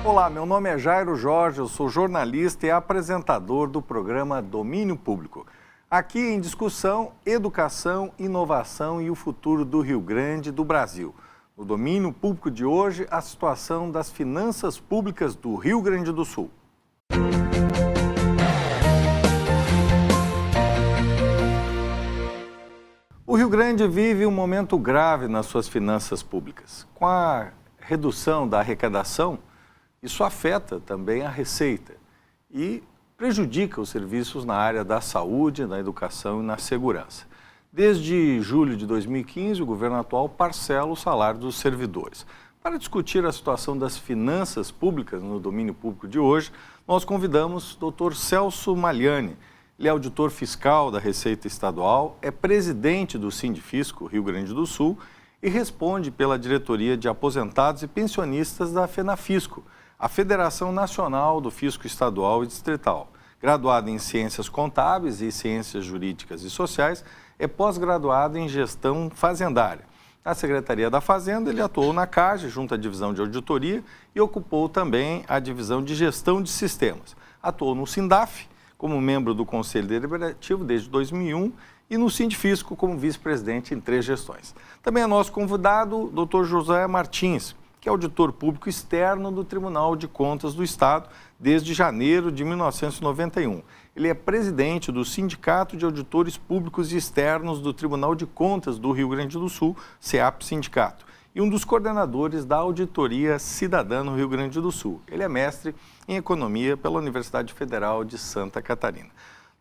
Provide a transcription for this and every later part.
Olá, meu nome é Jairo Jorge, eu sou jornalista e apresentador do programa Domínio Público. Aqui em discussão, educação, inovação e o futuro do Rio Grande do Brasil. No Domínio Público de hoje, a situação das finanças públicas do Rio Grande do Sul. O Rio Grande vive um momento grave nas suas finanças públicas. Com a redução da arrecadação, isso afeta também a receita e prejudica os serviços na área da saúde, na educação e na segurança. Desde julho de 2015, o governo atual parcela o salário dos servidores. Para discutir a situação das finanças públicas no domínio público de hoje, nós convidamos o Dr. Celso Maliani. Ele é auditor fiscal da Receita Estadual, é presidente do Sindifisco Rio Grande do Sul e responde pela diretoria de aposentados e pensionistas da FENAFisco, a Federação Nacional do Fisco Estadual e Distrital. Graduado em Ciências Contábeis e Ciências Jurídicas e Sociais, é pós-graduado em Gestão Fazendária. Na Secretaria da Fazenda, ele atuou na CAGE, junto à Divisão de Auditoria, e ocupou também a Divisão de Gestão de Sistemas. Atuou no SINDAF, como membro do Conselho Deliberativo desde 2001 e no Sindifisco como vice-presidente em 3 gestões. Também é nosso convidado o Dr. José Martins, que é auditor público externo do Tribunal de Contas do Estado desde janeiro de 1991. Ele é presidente do Sindicato de Auditores Públicos e Externos do Tribunal de Contas do Rio Grande do Sul, CEAP Sindicato, e um dos coordenadores da Auditoria Cidadã no Rio Grande do Sul. Ele é mestre em Economia pela Universidade Federal de Santa Catarina.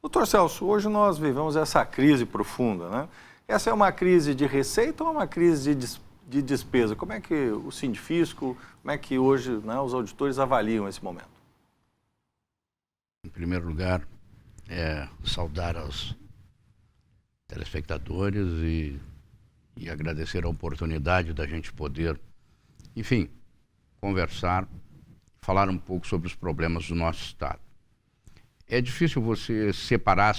Doutor Celso, hoje nós vivemos essa crise profunda, né? Essa é uma crise de receita ou uma crise de despesa? Como é que o Sindifisco, como é que hoje, né, os auditores avaliam esse momento? Em primeiro lugar, saudar aos telespectadores e agradecer a oportunidade da gente poder, enfim, conversar, falar um pouco sobre os problemas do nosso Estado. É difícil você separar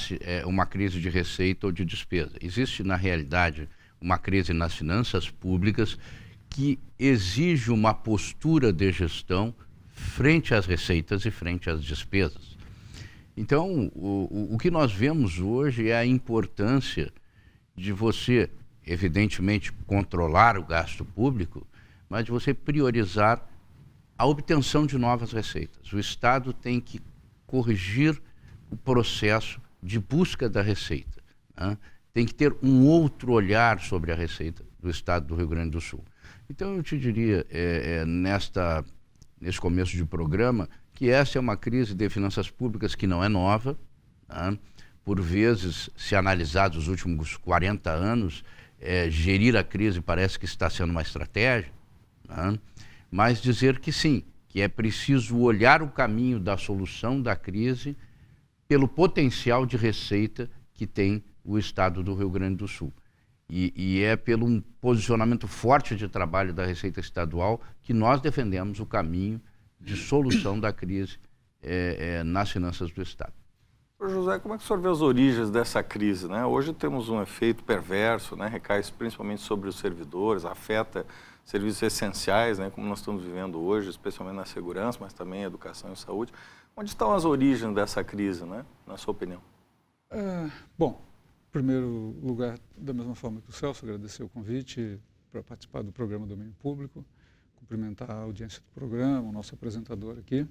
uma crise de receita ou de despesa. Existe, na realidade, uma crise nas finanças públicas que exige uma postura de gestão frente às receitas e frente às despesas. Então, o que nós vemos hoje é a importância de você, evidentemente, controlar o gasto público, mas de você priorizar a obtenção de novas receitas. O Estado tem que corrigir o processo de busca da receita, né? Tem que ter um outro olhar sobre a receita do Estado do Rio Grande do Sul. Então, eu te diria, nesse começo de programa, que essa é uma crise de finanças públicas que não é nova, né? Por vezes, se analisar os últimos 40 anos, gerir a crise parece que está sendo uma estratégia, né? Mas dizer que sim, que é preciso olhar o caminho da solução da crise pelo potencial de receita que tem o Estado do Rio Grande do Sul. E é pelo um posicionamento forte de trabalho da Receita Estadual que nós defendemos o caminho de solução da crise nas finanças do Estado. José, como é que o senhor vê as origens dessa crise, né? Hoje temos um efeito perverso, né? Recai principalmente sobre os servidores, afeta serviços essenciais, né? Como nós estamos vivendo hoje, especialmente na segurança, mas também em educação e saúde. Onde estão as origens dessa crise, né? Na sua opinião? Bom, em primeiro lugar, da mesma forma que o Celso, agradecer o convite para participar do programa Domínio Público, cumprimentar a audiência do programa, o nosso apresentador aqui.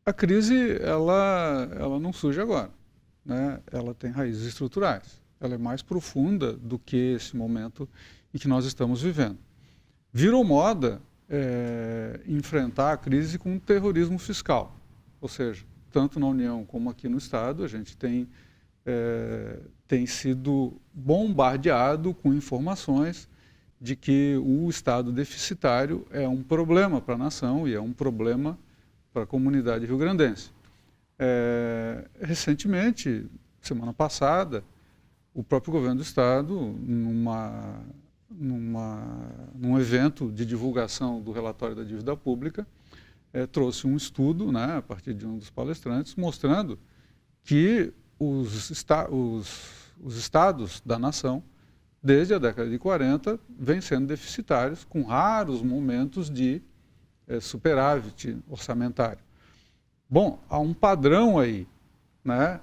A crise, ela não surge agora, né? Ela tem raízes estruturais. Ela é mais profunda do que esse momento em que nós estamos vivendo. Virou moda enfrentar a crise com terrorismo fiscal. Ou seja, tanto na União como aqui no Estado, a gente tem sido bombardeado com informações de que o Estado deficitário é um problema para a nação e é um problema para a comunidade rio-grandense. Recentemente, semana passada, o próprio governo do Estado, num evento de divulgação do relatório da dívida pública, trouxe um estudo, né, a partir de um dos palestrantes, mostrando que os estados da nação, desde a década de 40, vêm sendo deficitários, com raros momentos de superávit orçamentário. Bom, há um padrão aí, né?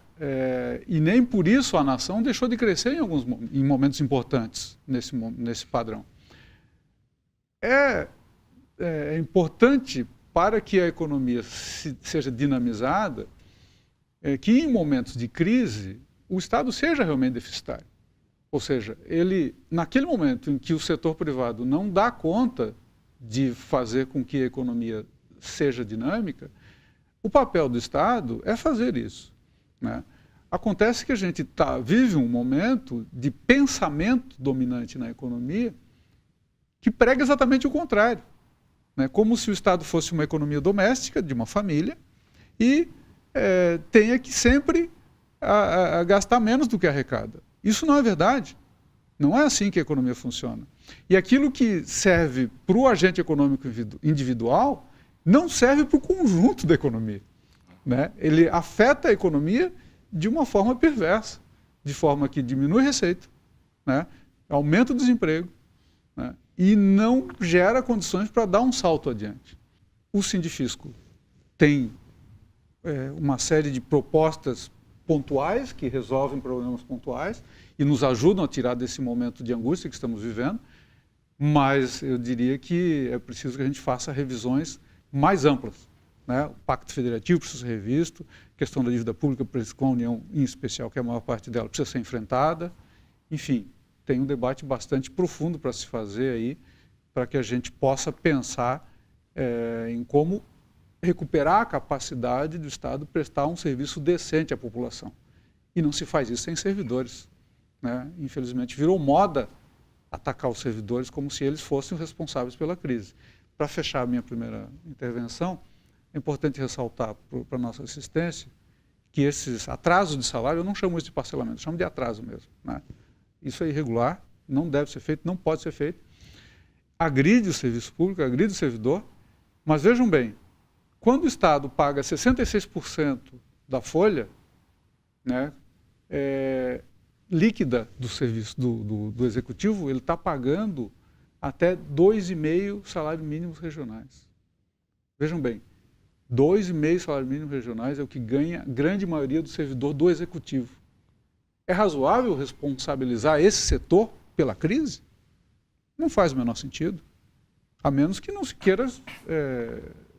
E nem por isso a nação deixou de crescer em momentos importantes nesse padrão. É importante para que a economia seja dinamizada, que em momentos de crise o Estado seja realmente deficitário. Ou seja, naquele momento em que o setor privado não dá conta de fazer com que a economia seja dinâmica, o papel do Estado é fazer isso, né? Acontece que a gente vive um momento de pensamento dominante na economia que prega exatamente o contrário, né? Como se o Estado fosse uma economia doméstica de uma família e tenha que sempre gastar menos do que arrecada. Isso não é verdade. Não é assim que a economia funciona. E aquilo que serve para o agente econômico individual não serve para o conjunto da economia, né? Ele afeta a economia de uma forma perversa, de forma que diminui a receita, né? Aumenta o desemprego, né? E não gera condições para dar um salto adiante. O Sindifisco tem uma série de propostas pontuais que resolvem problemas pontuais e nos ajudam a tirar desse momento de angústia que estamos vivendo, mas eu diria que é preciso que a gente faça revisões mais amplas, né? O Pacto Federativo precisa ser revisto, a questão da dívida pública com a União em especial, que a maior parte dela precisa ser enfrentada. Enfim, tem um debate bastante profundo para se fazer aí, para que a gente possa pensar em como recuperar a capacidade do Estado prestar um serviço decente à população. E não se faz isso sem servidores, né? Infelizmente, virou moda atacar os servidores como se eles fossem os responsáveis pela crise. Para fechar a minha primeira intervenção, é importante ressaltar para a nossa assistência que esses atrasos de salário, eu não chamo isso de parcelamento, eu chamo de atraso mesmo, né? Isso é irregular, não deve ser feito, não pode ser feito. Agride o serviço público, agride o servidor, mas vejam bem, quando o Estado paga 66% da folha, né, líquida do serviço do Executivo, ele está pagando até 2,5 salários mínimos regionais. Vejam bem, 2,5 salários mínimos regionais é o que ganha a grande maioria do servidor do Executivo. É razoável responsabilizar esse setor pela crise? Não faz o menor sentido, a menos que não se queira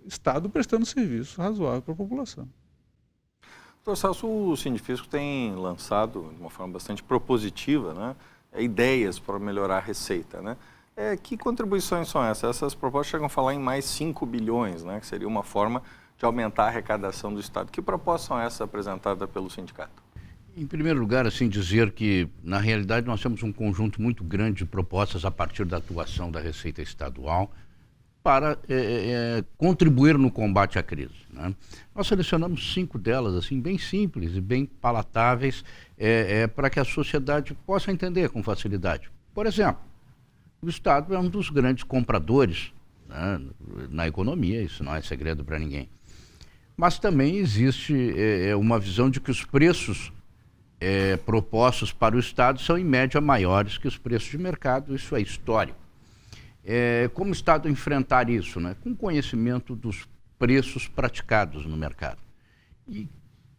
Estado prestando serviço razoável para a população. Doutor Celso, o Sindifisco tem lançado, de uma forma bastante propositiva, né, ideias para melhorar a receita, né? Que contribuições são essas? Essas propostas chegam a falar em mais 5 bilhões, né, que seria uma forma de aumentar a arrecadação do Estado. Que propostas são essas apresentadas pelo sindicato? Em primeiro lugar, assim, dizer que, na realidade, nós temos um conjunto muito grande de propostas a partir da atuação da Receita Estadual para contribuir no combate à crise, né? Nós selecionamos 5 delas, assim, bem simples e bem palatáveis, para que a sociedade possa entender com facilidade. Por exemplo, o Estado é um dos grandes compradores, né, na economia, isso não é segredo para ninguém. Mas também existe uma visão de que os preços propostos para o Estado são, em média, maiores que os preços de mercado, isso é histórico. Como o Estado enfrentar isso, né? Com conhecimento dos preços praticados no mercado. E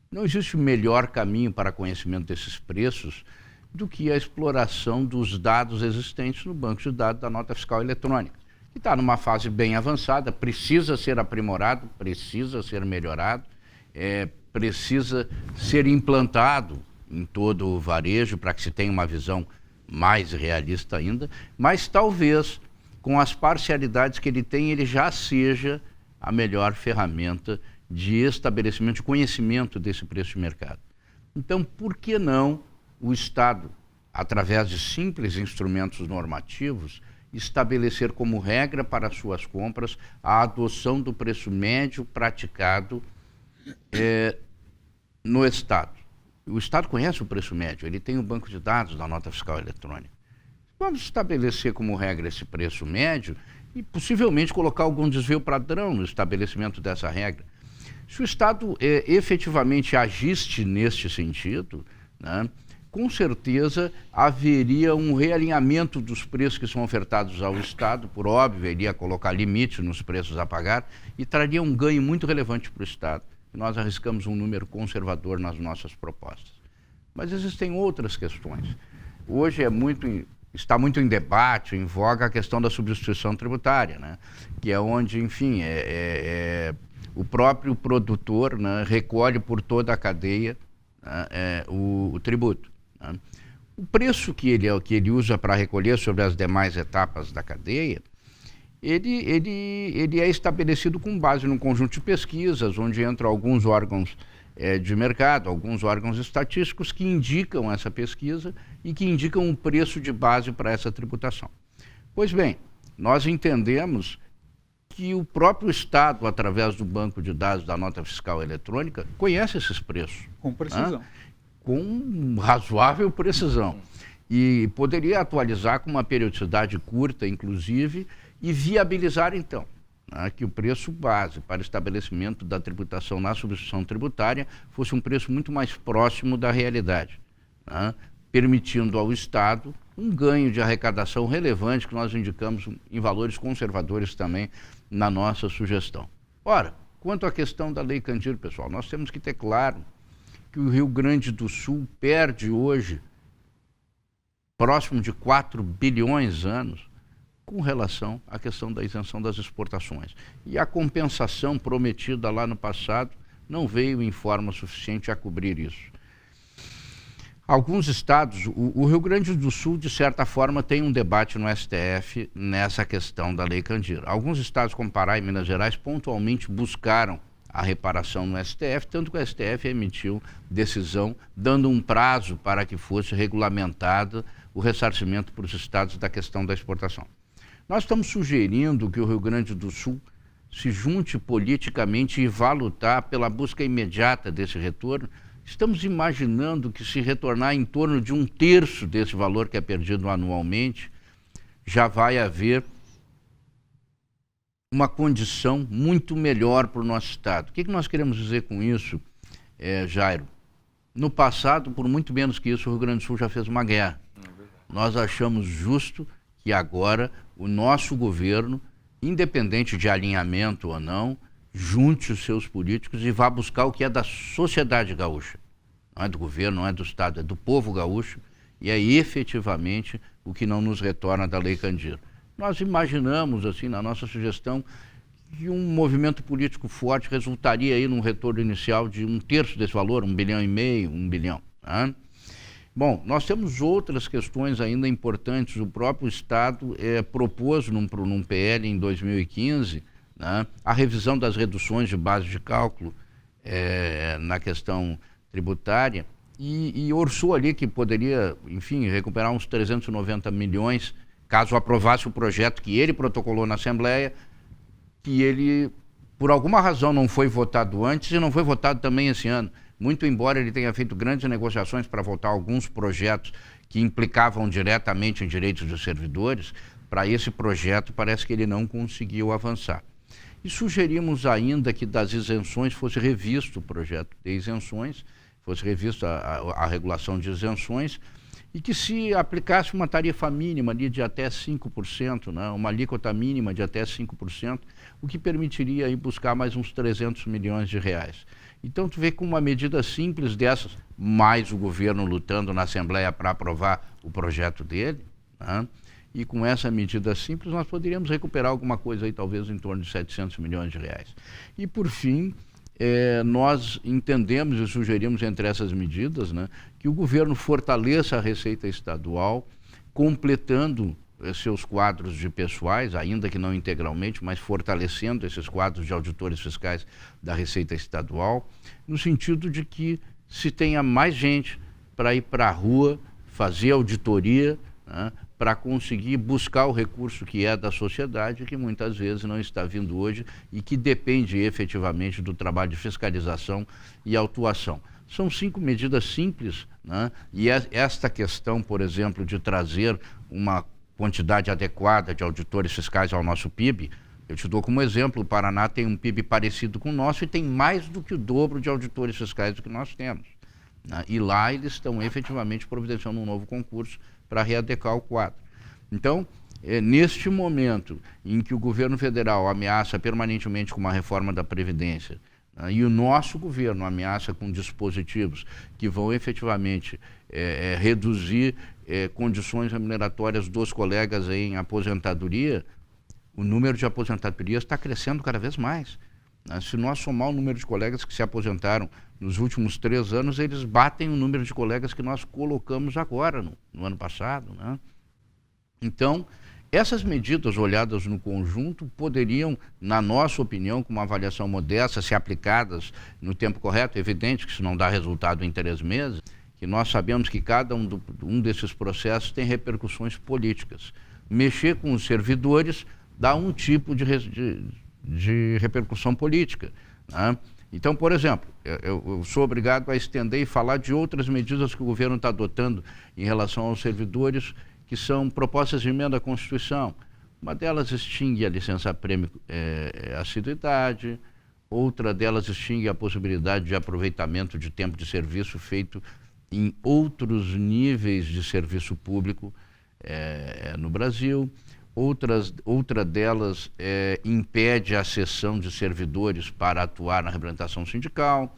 não existe melhor caminho para conhecimento desses preços do que a exploração dos dados existentes no banco de dados da nota fiscal eletrônica, que está numa fase bem avançada, precisa ser aprimorado, precisa ser melhorado, precisa ser implantado em todo o varejo para que se tenha uma visão mais realista ainda, mas talvez com as parcialidades que ele tem, ele já seja a melhor ferramenta de estabelecimento, de conhecimento desse preço de mercado. Então, por que não o Estado, através de simples instrumentos normativos, estabelecer como regra para suas compras a adoção do preço médio praticado no Estado? O Estado conhece o preço médio, ele tem o banco de dados da nota fiscal eletrônica. Vamos estabelecer como regra esse preço médio e possivelmente colocar algum desvio padrão no estabelecimento dessa regra. Se o Estado efetivamente agisse neste sentido, né, com certeza haveria um realinhamento dos preços que são ofertados ao Estado, por óbvio, iria colocar limite nos preços a pagar e traria um ganho muito relevante para o Estado. Nós arriscamos um número conservador nas nossas propostas. Mas existem outras questões. Hoje está muito em debate, em voga, a questão da substituição tributária, né? Que é onde, enfim, o próprio produtor, né, recolhe por toda a cadeia, né, o tributo. Né? O preço que ele usa para recolher sobre as demais etapas da cadeia, ele é estabelecido com base num conjunto de pesquisas, onde entram alguns órgãos de mercado, alguns órgãos estatísticos que indicam essa pesquisa e que indicam um preço de base para essa tributação. Pois bem, nós entendemos que o próprio Estado, através do banco de dados da nota fiscal eletrônica, conhece esses preços. Com precisão. Né? Com razoável precisão. E poderia atualizar com uma periodicidade curta, inclusive, e viabilizar, então, né, que o preço base para estabelecimento da tributação na substituição tributária fosse um preço muito mais próximo da realidade, né, permitindo ao Estado um ganho de arrecadação relevante que nós indicamos em valores conservadores também na nossa sugestão. Ora, quanto à questão da Lei Candir, pessoal, nós temos que ter claro que o Rio Grande do Sul perde hoje próximo de 4 bilhões anos com relação à questão da isenção das exportações. E a compensação prometida lá no passado não veio em forma suficiente a cobrir isso. Alguns estados, o Rio Grande do Sul, de certa forma, tem um debate no STF nessa questão da Lei Candir. Alguns estados, como Pará e Minas Gerais, pontualmente buscaram a reparação no STF, tanto que o STF emitiu decisão dando um prazo para que fosse regulamentado o ressarcimento para os estados da questão da exportação. Nós estamos sugerindo que o Rio Grande do Sul se junte politicamente e vá lutar pela busca imediata desse retorno. Estamos imaginando que, se retornar em torno de 1/3 desse valor que é perdido anualmente, já vai haver uma condição muito melhor para o nosso Estado. O que nós queremos dizer com isso, Jairo? No passado, por muito menos que isso, o Rio Grande do Sul já fez uma guerra. Nós achamos justo que agora o nosso governo, independente de alinhamento ou não, junte os seus políticos e vá buscar o que é da sociedade gaúcha. Não é do governo, não é do Estado, é do povo gaúcho, e é efetivamente o que não nos retorna da Lei Candir. Nós imaginamos, assim, na nossa sugestão, que um movimento político forte resultaria aí num retorno inicial de 1/3 desse valor, 1,5 bilhão, 1 bilhão. Tá? Bom, nós temos outras questões ainda importantes. O próprio Estado propôs num PL em 2015, né, a revisão das reduções de base de cálculo na questão tributária e orçou ali que poderia, enfim, recuperar uns 390 milhões caso aprovasse o projeto que ele protocolou na Assembleia, que ele, por alguma razão, não foi votado antes e não foi votado também esse ano. Muito embora ele tenha feito grandes negociações para votar alguns projetos que implicavam diretamente em direitos dos servidores, para esse projeto parece que ele não conseguiu avançar. E sugerimos ainda que das isenções fosse revisto o projeto de isenções, fosse revisto a regulação de isenções, e que se aplicasse uma tarifa mínima ali de até 5%, né, uma alíquota mínima de até 5%, o que permitiria aí buscar mais uns 300 milhões de reais. Então, tu vê com uma medida simples dessas, mais o governo lutando na Assembleia para aprovar o projeto dele, né, e com essa medida simples nós poderíamos recuperar alguma coisa aí, talvez em torno de 700 milhões de reais. E, por fim, nós entendemos e sugerimos entre essas medidas, né, que o governo fortaleça a Receita Estadual, completando seus quadros de pessoais, ainda que não integralmente, mas fortalecendo esses quadros de auditores fiscais da Receita Estadual, no sentido de que se tenha mais gente para ir para a rua, fazer auditoria, né, para conseguir buscar o recurso que é da sociedade, que muitas vezes não está vindo hoje e que depende efetivamente do trabalho de fiscalização e autuação. São 5 medidas simples, né? E esta questão, por exemplo, de trazer uma quantidade adequada de auditores fiscais ao nosso PIB, eu te dou como exemplo, o Paraná tem um PIB parecido com o nosso e tem mais do que o dobro de auditores fiscais do que nós temos. né? E lá eles estão efetivamente providenciando um novo concurso para readequar o quadro. Então, neste momento em que o governo federal ameaça permanentemente com uma reforma da Previdência, né, e o nosso governo ameaça com dispositivos que vão efetivamente reduzir condições remuneratórias dos colegas em aposentadoria, o número de aposentadorias está crescendo cada vez mais. Né? Se nós somar o número de colegas que se aposentaram nos últimos 3 anos, eles batem o número de colegas que nós colocamos agora, no ano passado, né? Então, essas medidas olhadas no conjunto poderiam, na nossa opinião, com uma avaliação modesta, se aplicadas no tempo correto. É evidente que isso não dá resultado em 3 meses, que nós sabemos que cada um desses processos tem repercussões políticas. Mexer com os servidores dá um tipo de repercussão política, né? Então, por exemplo, eu sou obrigado a estender e falar de outras medidas que o governo está adotando em relação aos servidores, que são propostas de emenda à Constituição. Uma delas extingue a licença-prêmio assiduidade, outra delas extingue a possibilidade de aproveitamento de tempo de serviço feito em outros níveis de serviço público no Brasil. Outra delas impede a cessão de servidores para atuar na representação sindical.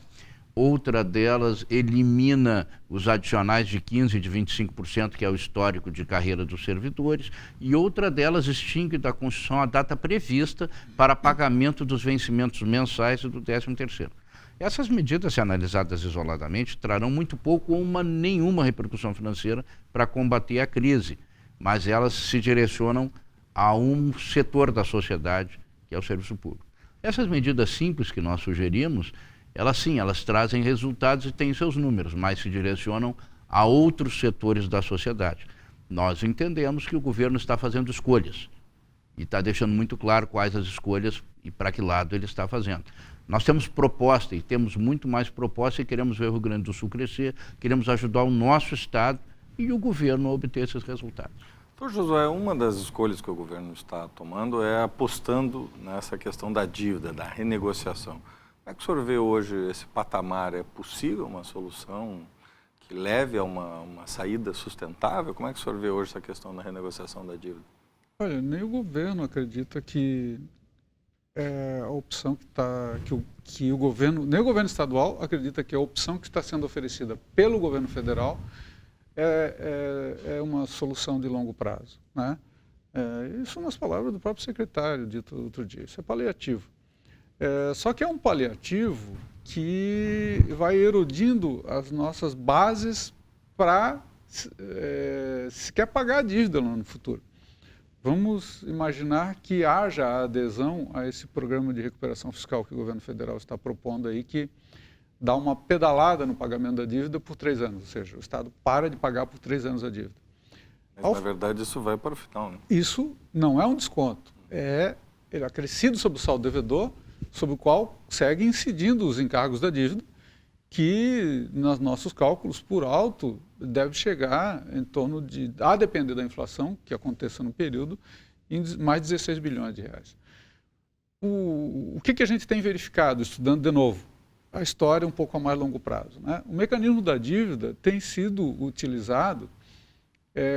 Outra delas elimina os adicionais de 15% e de 25%, que é o histórico de carreira dos servidores, e outra delas extingue da Constituição a data prevista para pagamento dos vencimentos mensais e do 13º. Essas medidas, se analisadas isoladamente, trarão muito pouco ou nenhuma repercussão financeira para combater a crise, mas elas se direcionam a um setor da sociedade, que é o serviço público. Essas medidas simples que nós sugerimos, elas trazem resultados e têm seus números, mas se direcionam a outros setores da sociedade. Nós entendemos que o governo está fazendo escolhas e está deixando muito claro quais as escolhas e para que lado ele está fazendo. Nós temos proposta e temos muito mais proposta e queremos ver o Rio Grande do Sul crescer, queremos ajudar o nosso Estado e o governo a obter esses resultados. Então, Josué, uma das escolhas que o governo está tomando é apostando nessa questão da dívida, da renegociação. Como é que o senhor vê hoje esse patamar? É possível uma solução que leve a uma saída sustentável? Como é que o senhor vê hoje essa questão da renegociação da dívida? Olha, nem o governo acredita que é a opção que o governo, nem o governo estadual acredita que a opção que está sendo oferecida pelo governo federal é uma solução de longo prazo, né? Isso são as palavras do próprio secretário dito outro dia. Isso é paliativo. Só que é um paliativo que vai erodindo as nossas bases para se quer pagar a dívida lá no futuro. Vamos imaginar que haja adesão a esse programa de recuperação fiscal que o governo federal está propondo aí, que dá uma pedalada no pagamento da dívida por 3 anos, ou seja, o Estado para de pagar por 3 anos a dívida. Mas, na verdade, isso vai para o final, né? Isso não é um desconto, ele é acrescido sobre o saldo devedor, sobre o qual seguem incidindo os encargos da dívida, que, nos nossos cálculos, por alto, deve chegar em torno de, a depender da inflação que aconteça no período, em mais de 16 bilhões de reais. O que a gente tem verificado, estudando de novo, a história um pouco a mais longo prazo, né? O mecanismo da dívida tem sido utilizado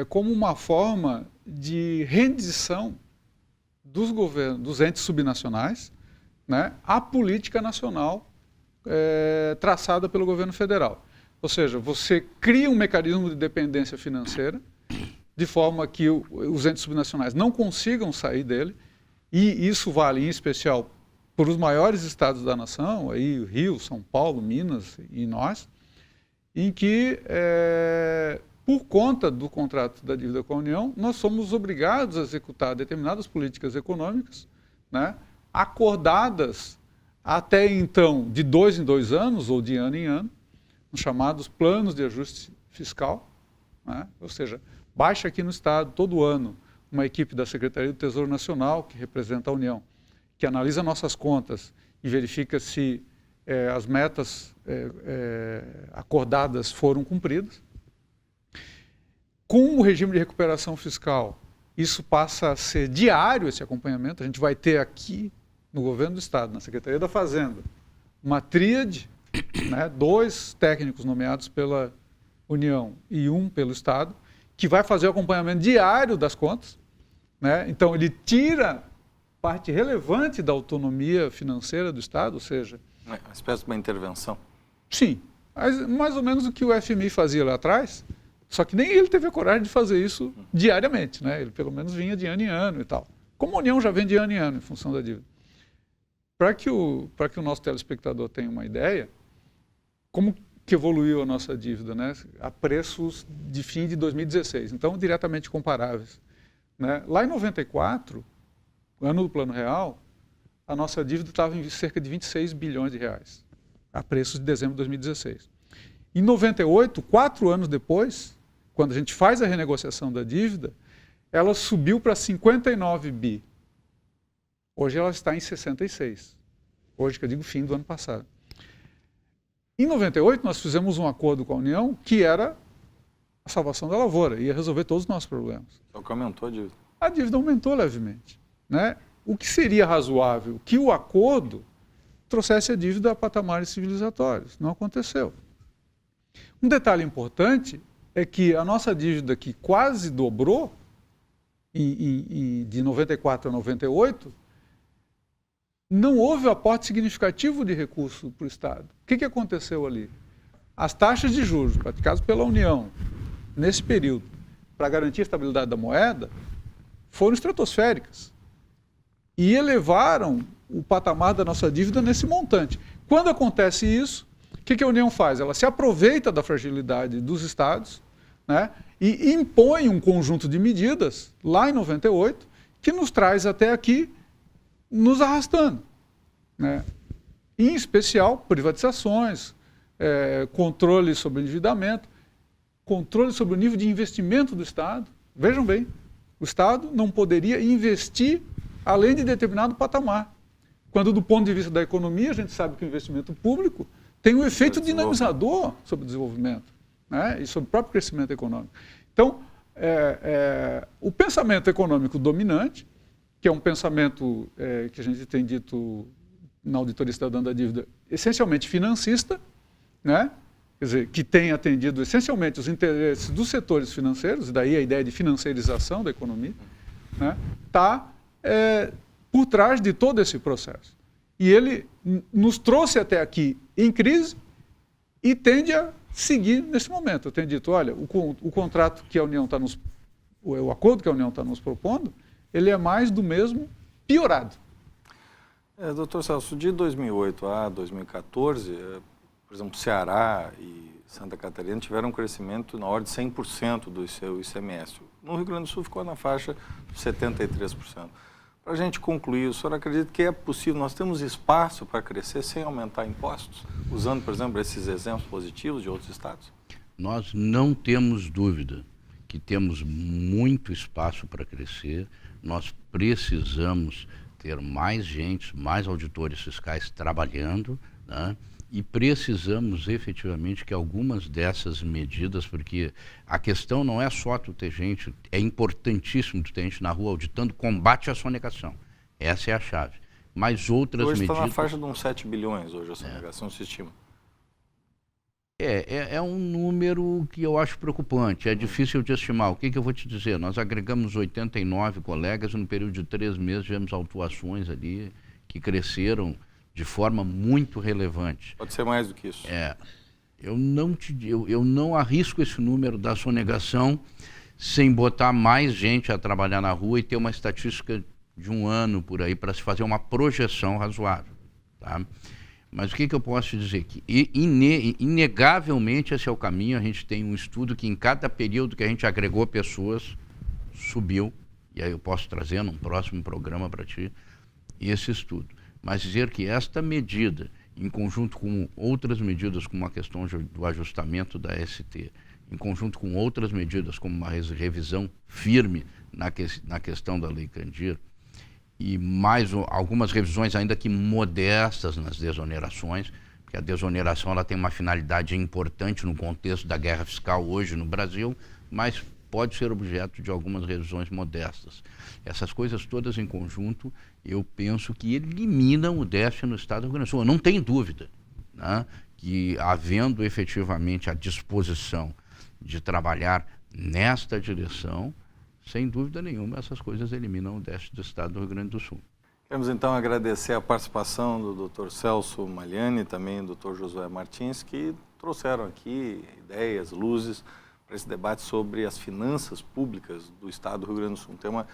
como uma forma de rendição dos governos, dos entes subnacionais, né, à política nacional traçada pelo governo federal. Ou seja, você cria um mecanismo de dependência financeira, de forma que os entes subnacionais não consigam sair dele, e isso vale em especial para os maiores estados da nação, aí Rio, São Paulo, Minas e nós, em que, por conta do contrato da dívida com a União, nós somos obrigados a executar determinadas políticas econômicas, né, acordadas até então de 2 em 2 anos ou de ano em ano, os chamados planos de ajuste fiscal, né? Ou seja, baixa aqui no Estado todo ano uma equipe da Secretaria do Tesouro Nacional, que representa a União, que analisa nossas contas e verifica se as metas acordadas foram cumpridas. Com o regime de recuperação fiscal, isso passa a ser diário, esse acompanhamento. A gente vai ter aqui no governo do Estado, na Secretaria da Fazenda, uma tríade né, 2 técnicos nomeados pela União e 1 pelo Estado, que vai fazer o acompanhamento diário das contas, né? Então, ele tira parte relevante da autonomia financeira do Estado, ou seja... Uma espécie de uma intervenção. Sim, mais ou menos o que o FMI fazia lá atrás, só que nem ele teve a coragem de fazer isso diariamente, né? Ele pelo menos vinha de ano em ano e tal. Como a União já vem de ano em ano em função da dívida. Para que o nosso telespectador tenha uma ideia, como que evoluiu a nossa dívida, né? A preços de fim de 2016, então diretamente comparáveis, né? Lá em 94, ano do Plano Real, a nossa dívida estava em cerca de 26 bilhões de reais, a preços de dezembro de 2016. Em 98, 4 anos depois, quando a gente faz a renegociação da dívida, ela subiu para 59 bi. Hoje ela está em 66. Hoje, que eu digo fim do ano passado. Em 98, nós fizemos um acordo com a União que era a salvação da lavoura, ia resolver todos os nossos problemas. Só que aumentou a dívida. A dívida aumentou levemente, né? O que seria razoável? Que o acordo trouxesse a dívida a patamares civilizatórios. Não aconteceu. Um detalhe importante é que a nossa dívida, que quase dobrou, de 94 a 98, não houve aporte significativo de recurso para o Estado. O que aconteceu ali? As taxas de juros praticadas pela União, nesse período, para garantir a estabilidade da moeda, foram estratosféricas e elevaram o patamar da nossa dívida nesse montante. Quando acontece isso, o que a União faz? Ela se aproveita da fragilidade dos Estados, né, e impõe um conjunto de medidas, lá em 98, que nos traz até aqui, nos arrastando, né? Em especial, privatizações, controle sobre o endividamento, controle sobre o nível de investimento do Estado. Vejam bem, o Estado não poderia investir além de determinado patamar. Quando, do ponto de vista da economia, a gente sabe que o investimento público tem um efeito dinamizador sobre o desenvolvimento, né, e sobre o próprio crescimento econômico. Então, o pensamento econômico dominante, que é um pensamento que a gente tem dito na Auditoria Cidadã da Dívida, essencialmente financista, né, quer dizer, que tem atendido essencialmente os interesses dos setores financeiros, e daí a ideia de financiarização da economia, né, está por trás de todo esse processo. E ele nos trouxe até aqui em crise e tende a seguir nesse momento. Eu tenho dito, olha, o contrato que a União está o acordo que a União está nos propondo, ele é mais do mesmo piorado. Doutor Celso, de 2008 a 2014, por exemplo, Ceará e Santa Catarina tiveram um crescimento na ordem de 100% do seu ICMS. No Rio Grande do Sul ficou na faixa de 73%. Para a gente concluir, o senhor acredita que é possível, nós temos espaço para crescer sem aumentar impostos, usando, por exemplo, esses exemplos positivos de outros estados? Nós não temos dúvida que temos muito espaço para crescer. Nós precisamos ter mais gente, mais auditores fiscais trabalhando, né? E precisamos efetivamente que algumas dessas medidas, porque a questão não é só tu ter gente, é importantíssimo tu ter gente na rua auditando, combate à sonegação. Essa é a chave. Mas outras medidas... Hoje está na faixa de uns 7 bilhões, hoje a sonegação se estima. É um número que eu acho preocupante, é difícil de estimar. O que eu vou te dizer? Nós agregamos 89 colegas, no período de 3 meses tivemos autuações ali que cresceram de forma muito relevante. Pode ser mais do que isso. Eu não arrisco esse número da sonegação sem botar mais gente a trabalhar na rua e ter uma estatística de 1 ano por aí para se fazer uma projeção razoável, tá? Mas o que eu posso te dizer? Que inegavelmente esse é o caminho. A gente tem um estudo que em cada período que a gente agregou pessoas, subiu, e aí eu posso trazer num próximo programa para ti esse estudo. Mas dizer que esta medida, em conjunto com outras medidas, como a questão do ajustamento da ST, em conjunto com outras medidas, como uma revisão firme na questão da Lei Candir, e mais algumas revisões ainda que modestas nas desonerações, porque a desoneração ela tem uma finalidade importante no contexto da guerra fiscal hoje no Brasil, mas pode ser objeto de algumas revisões modestas. Essas coisas todas em conjunto, eu penso que eliminam o déficit no Estado do Rio Grande do Sul. Não tem dúvida, né, que, havendo efetivamente a disposição de trabalhar nesta direção, sem dúvida nenhuma, essas coisas eliminam o déficit do Estado do Rio Grande do Sul. Queremos então agradecer a participação do Dr. Celso Magliani e também do Dr. Josué Martins, que trouxeram aqui ideias, luzes para esse debate sobre as finanças públicas do Estado do Rio Grande do Sul. Um tema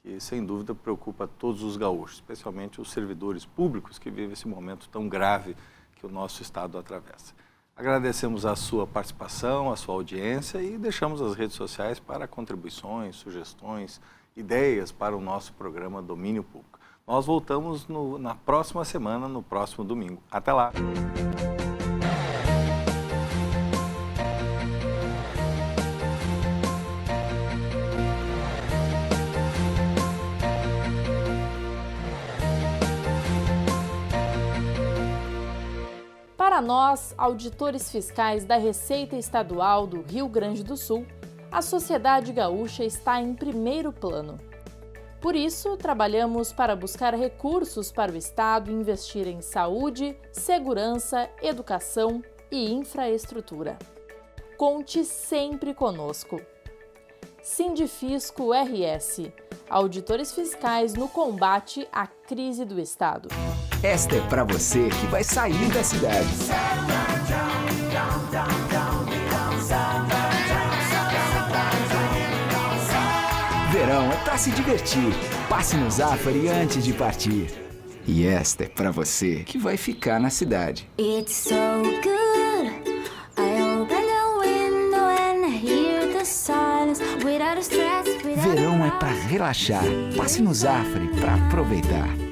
que, sem dúvida, preocupa todos os gaúchos, especialmente os servidores públicos que vivem esse momento tão grave que o nosso Estado atravessa. Agradecemos a sua participação, a sua audiência e deixamos as redes sociais para contribuições, sugestões, ideias para o nosso programa Domínio Público. Nós voltamos na próxima semana, no próximo domingo. Até lá! Para nós, auditores fiscais da Receita Estadual do Rio Grande do Sul, a sociedade gaúcha está em primeiro plano. Por isso, trabalhamos para buscar recursos para o Estado investir em saúde, segurança, educação e infraestrutura. Conte sempre conosco. Sindifisco RS, auditores fiscais no combate à crise do Estado. Esta é para você que vai sair da cidade. Verão é para se divertir. Passe no Zafari antes de partir. E esta é para você que vai ficar na cidade. It's so good. I open the window and hear the silence without a stress. Verão é para relaxar. Passe no Zafari para aproveitar.